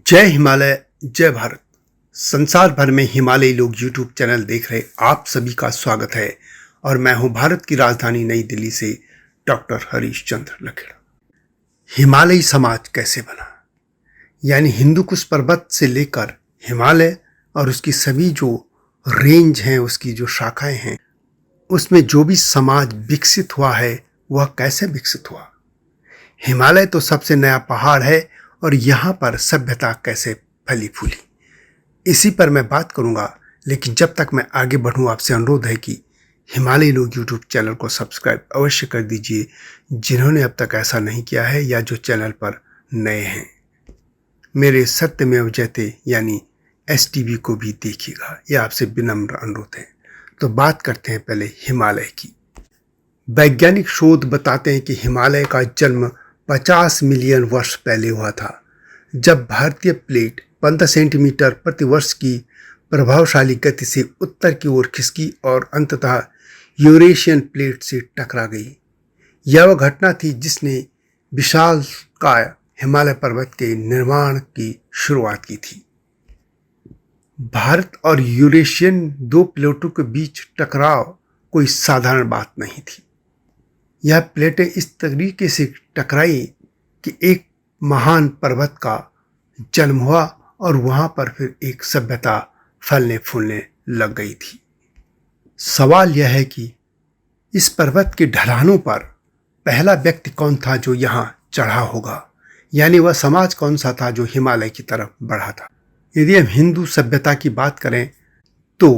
जय हिमालय जय भारत। संसार भर में हिमालयी लोग यूट्यूब चैनल देख रहे आप सभी का स्वागत है और मैं हूं भारत की राजधानी नई दिल्ली से डॉक्टर हरीश चंद्र लखेड़ा। हिमालयी समाज कैसे बना, यानी हिंदुकुश पर्वत से लेकर हिमालय और उसकी सभी जो रेंज हैं, उसकी जो शाखाएं हैं, उसमें जो भी समाज विकसित हुआ है वह कैसे विकसित हुआ। हिमालय तो सबसे नया पहाड़ है और यहाँ पर सभ्यता कैसे फली फूली, इसी पर मैं बात करूँगा। लेकिन जब तक मैं आगे बढ़ूँ, आपसे अनुरोध है कि हिमालयी लोग यूट्यूब चैनल को सब्सक्राइब अवश्य कर दीजिए जिन्होंने अब तक ऐसा नहीं किया है या जो चैनल पर नए हैं। मेरे सत्यमेव जयते यानी STV को भी देखिएगा, यह आपसे विनम्र अनुरोध है। तो बात करते हैं पहले हिमालय की। वैज्ञानिक शोध बताते हैं कि हिमालय का जन्म 50 मिलियन वर्ष पहले हुआ था, जब भारतीय प्लेट 15 सेंटीमीटर प्रति वर्ष की प्रभावशाली गति से उत्तर की ओर खिसकी और अंततः यूरेशियन प्लेट से टकरा गई। यह वह घटना थी जिसने विशालकाय हिमालय पर्वत के निर्माण की शुरुआत की थी। भारत और यूरेशियन दो प्लेटों के बीच टकराव कोई साधारण बात नहीं थी। यह प्लेटें इस तरीके से टकराई कि एक महान पर्वत का जन्म हुआ और वहां पर फिर एक सभ्यता फलने फूलने लग गई थी। सवाल यह है कि इस पर्वत के ढलानों पर पहला व्यक्ति कौन था जो यहाँ चढ़ा होगा, यानी वह समाज कौन सा था जो हिमालय की तरफ बढ़ा था। यदि हम हिंदू सभ्यता की बात करें तो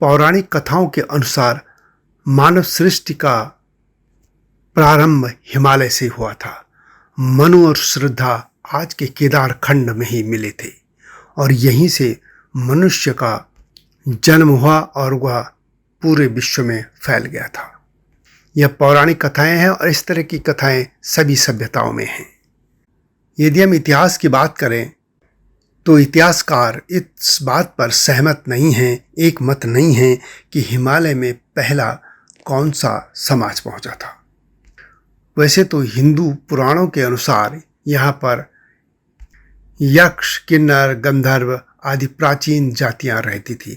पौराणिक कथाओं के अनुसार मानव सृष्टि का प्रारंभ हिमालय से हुआ था। मनु और श्रद्धा आज के केदार खंड में ही मिले थे और यहीं से मनुष्य का जन्म हुआ और वह पूरे विश्व में फैल गया था। यह पौराणिक कथाएं हैं और इस तरह की कथाएं सभी सभ्यताओं में हैं। यदि हम इतिहास की बात करें तो इतिहासकार इस बात पर सहमत नहीं हैं, एक मत नहीं है कि हिमालय में पहला कौन सा समाज पहुंचा था। वैसे तो हिंदू पुराणों के अनुसार यहाँ पर यक्ष, किन्नर, गंधर्व आदि प्राचीन जातियां रहती थी,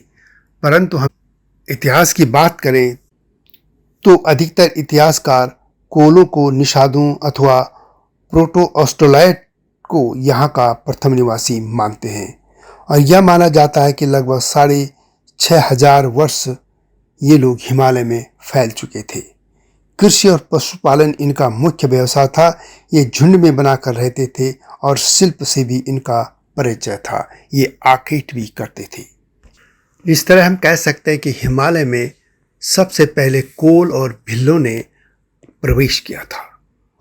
परंतु हम इतिहास की बात करें तो अधिकतर इतिहासकार कोलों को, निषादों अथवा प्रोटो ऑस्ट्रोलाइट को यहाँ का प्रथम निवासी मानते हैं और यह माना जाता है कि लगभग 6,500 वर्ष ये लोग हिमालय में फैल चुके थे। कृषि और पशुपालन इनका मुख्य व्यवसाय था। ये झुंड में बनाकर रहते थे और शिल्प से भी इनका परिचय था। ये आखेट भी करते थे। इस तरह हम कह सकते हैं कि हिमालय में सबसे पहले कोल और भिल्लों ने प्रवेश किया था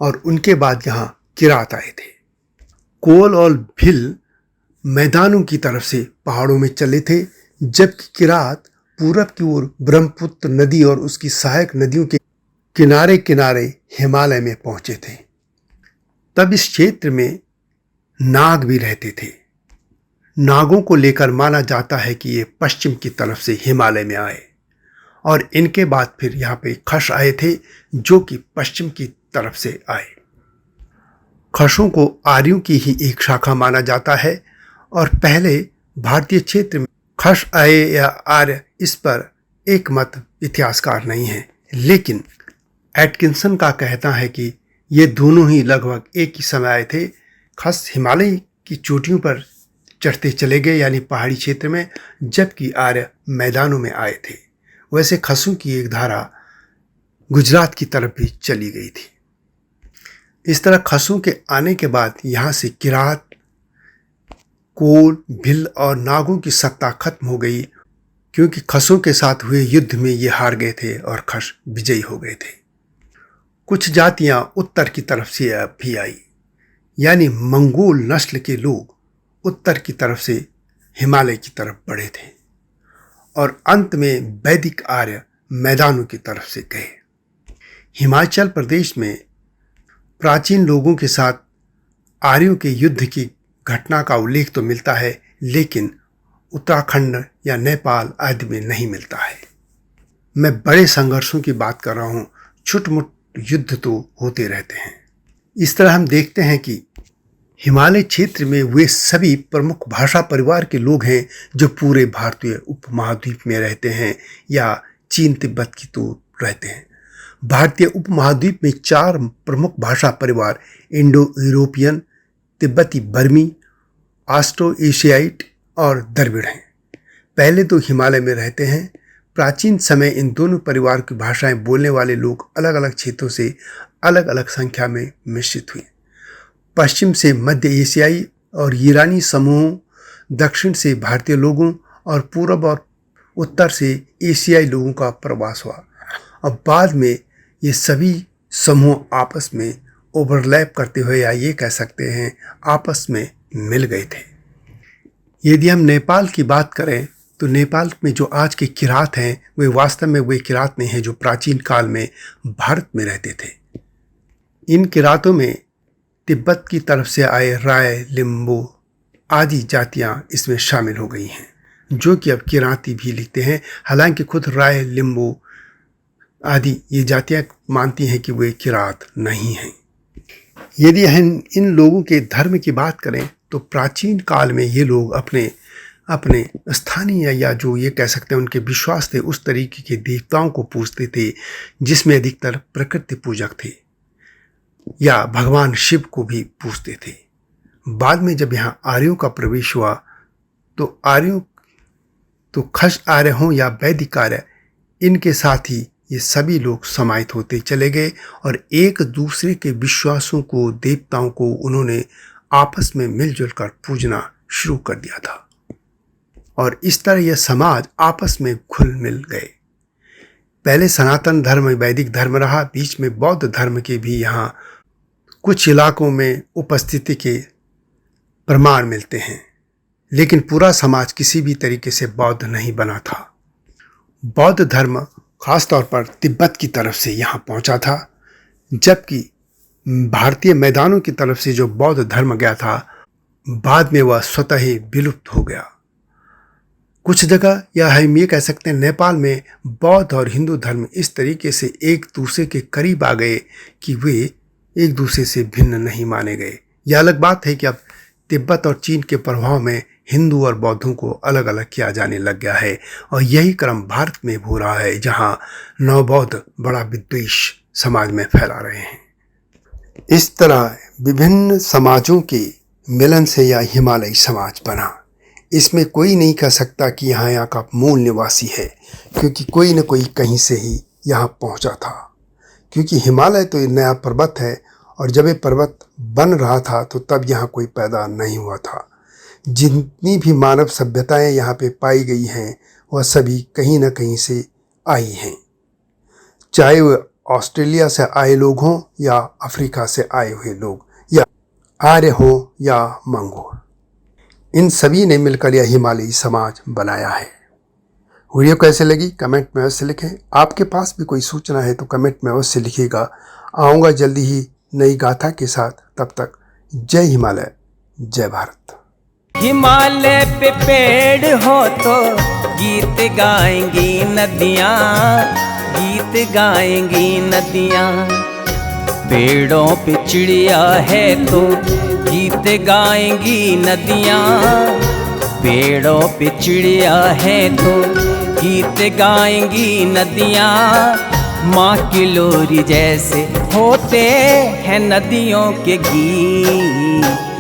और उनके बाद यहाँ किरात आए थे। कोल और भिल मैदानों की तरफ से पहाड़ों में चले थे, जबकि किरात पूरब की ओर ब्रह्मपुत्र नदी और उसकी सहायक नदियों के किनारे किनारे हिमालय में पहुंचे थे। तब इस क्षेत्र में नाग भी रहते थे। नागों को लेकर माना जाता है कि ये पश्चिम की तरफ से हिमालय में आए और इनके बाद फिर यहाँ पे खश आए थे जो कि पश्चिम की तरफ से आए। खशों को आर्यों की ही एक शाखा माना जाता है और पहले भारतीय क्षेत्र में खश आए या आर्य, इस पर एक मत इतिहासकार नहीं है। लेकिन एटकिंसन का कहना है कि ये दोनों ही लगभग एक ही समय आए थे। खस हिमालय की चोटियों पर चढ़ते चले गए यानी पहाड़ी क्षेत्र में, जबकि आर्य मैदानों में आए थे। वैसे खसों की एक धारा गुजरात की तरफ भी चली गई थी। इस तरह खसों के आने के बाद यहाँ से किरात, कोल, भिल और नागों की सत्ता खत्म हो गई, क्योंकि खसों के साथ हुए युद्ध में ये हार गए थे और खस विजयी हो गए थे। कुछ जातियां उत्तर की तरफ से भी आई, यानी मंगोल नस्ल के लोग उत्तर की तरफ से हिमालय की तरफ बढ़े थे और अंत में वैदिक आर्य मैदानों की तरफ से गए। हिमाचल प्रदेश में प्राचीन लोगों के साथ आर्यों के युद्ध की घटना का उल्लेख तो मिलता है, लेकिन उत्तराखंड या नेपाल आदि में नहीं मिलता है। मैं बड़े संघर्षों की बात कर रहा हूँ, छुटमुट युद्ध तो होते रहते हैं। इस तरह हम देखते हैं कि हिमालय क्षेत्र में वे सभी प्रमुख भाषा परिवार के लोग हैं जो पूरे भारतीय उपमहाद्वीप में रहते हैं या चीन तिब्बत की दूर रहते हैं। भारतीय उपमहाद्वीप में 4 प्रमुख भाषा परिवार इंडो यूरोपियन, तिब्बती बर्मी, ऑस्ट्रो एशियाइट और द्रविड़ हैं। पहले तो हिमालय में रहते हैं। प्राचीन समय इन दोनों परिवार की भाषाएं बोलने वाले लोग अलग अलग क्षेत्रों से अलग अलग संख्या में मिश्रित हुए। पश्चिम से मध्य एशियाई और ईरानी समूहों, दक्षिण से भारतीय लोगों और पूर्व और उत्तर से एशियाई लोगों का प्रवास हुआ। अब बाद में ये सभी समूह आपस में ओवरलैप करते हुए, या ये कह सकते हैं आपस में मिल गए थे। यदि हम नेपाल की बात करें तो नेपाल में जो आज के किरात हैं वे वास्तव में वे किरात नहीं हैं जो प्राचीन काल में भारत में रहते थे। इन किरातों में तिब्बत की तरफ से आए राय, लिम्बू आदि जातियां इसमें शामिल हो गई हैं, जो कि अब किराती भी लिखते हैं। हालांकि खुद राय, लिम्बू आदि ये जातियां मानती हैं कि वे किरात नहीं हैं। यदि हम इन लोगों के धर्म की बात करें तो प्राचीन काल में ये लोग अपने स्थानीय या जो ये कह सकते हैं उनके विश्वास थे उस तरीके के देवताओं को पूजते थे जिसमें अधिकतर प्रकृति पूजक थे या भगवान शिव को भी पूजते थे। बाद में जब यहाँ आर्यों का प्रवेश हुआ तो आर्यों तो खश आर्य हों या वैदिक आर्य, इनके साथ ही ये सभी लोग समाहित होते चले गए और एक दूसरे के विश्वासों को, देवताओं को उन्होंने आपस में मिलजुल कर पूजना शुरू कर दिया था और इस तरह यह समाज आपस में घुल मिल गए। पहले सनातन धर्म वैदिक धर्म रहा, बीच में बौद्ध धर्म के भी यहाँ कुछ इलाकों में उपस्थिति के प्रमाण मिलते हैं, लेकिन पूरा समाज किसी भी तरीके से बौद्ध नहीं बना था। बौद्ध धर्म खासतौर पर तिब्बत की तरफ से यहाँ पहुँचा था, जबकि भारतीय मैदानों की तरफ से जो बौद्ध धर्म गया था बाद में वह स्वतः ही विलुप्त हो गया। कुछ जगह या हम ये कह सकते हैं नेपाल में बौद्ध और हिंदू धर्म इस तरीके से एक दूसरे के करीब आ गए कि वे एक दूसरे से भिन्न नहीं माने गए। यह अलग बात है कि अब तिब्बत और चीन के प्रभाव में हिंदू और बौद्धों को अलग अलग किया जाने लग गया है और यही क्रम भारत में हो रहा है, जहाँ नवबौद्ध बड़ा विद्वेष समाज में फैला रहे हैं। इस तरह विभिन्न समाजों के मिलन से यह हिमालयी समाज बना। इसमें कोई नहीं कह सकता कि यहाँ का मूल निवासी है, क्योंकि कोई न कोई कहीं से ही यहाँ पहुँचा था। क्योंकि हिमालय तो एक नया पर्वत है और जब ये पर्वत बन रहा था तो तब यहाँ कोई पैदा नहीं हुआ था। जितनी भी मानव सभ्यताएं यहाँ पे पाई गई हैं वह सभी कहीं न कहीं से आई हैं, चाहे वह ऑस्ट्रेलिया से आए लोग हों या अफ्रीका से आए हुए लोग या आर्य हो या मंगोल, इन सभी ने मिलकर यह हिमालयी समाज बनाया है। वीडियो कैसे लगी कमेंट में अवश्य लिखें। आपके पास भी कोई सूचना है तो कमेंट में अवश्य लिखिएगा। आऊँगा जल्दी ही नई गाथा के साथ, तब तक जय हिमालय, जय भारत। हिमालय पे पेड़ हो तो गीत गाएंगी नदियाँ, गीत गाएंगी नदियाँ। पेड़ों पे चिड़िया है तो गीत गाएंगी नदियाँ, पेड़ों पे चिड़िया है तो गीत गाएंगी नदियाँ। माँ की लोरी जैसे होते हैं नदियों के गीत।